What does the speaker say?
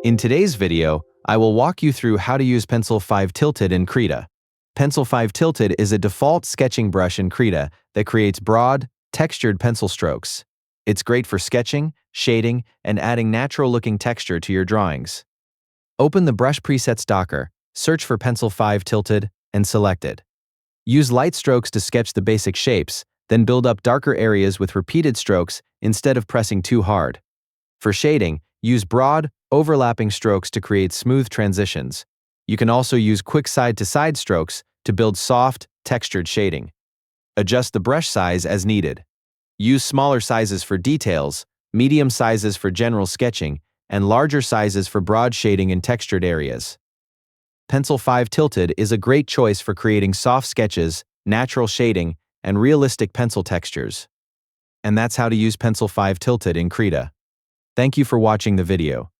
In today's video, I will walk you through how to use Pencil 5 Tilted in Krita. Pencil 5 Tilted is a default sketching brush in Krita that creates broad, textured pencil strokes. It's great for sketching, shading, and adding natural-looking texture to your drawings. Open the Brush Presets docker, search for Pencil 5 Tilted, and select it. Use light strokes to sketch the basic shapes, then build up darker areas with repeated strokes instead of pressing too hard. For shading, use broad, overlapping strokes to create smooth transitions. You can also use quick side-to-side strokes to build soft, textured shading. Adjust the brush size as needed. Use smaller sizes for details, medium sizes for general sketching, and larger sizes for broad shading in textured areas. Pencil 5 Tilted is a great choice for creating soft sketches, natural shading, and realistic pencil textures. And that's how to use Pencil 5 Tilted in Krita. Thank you for watching the video.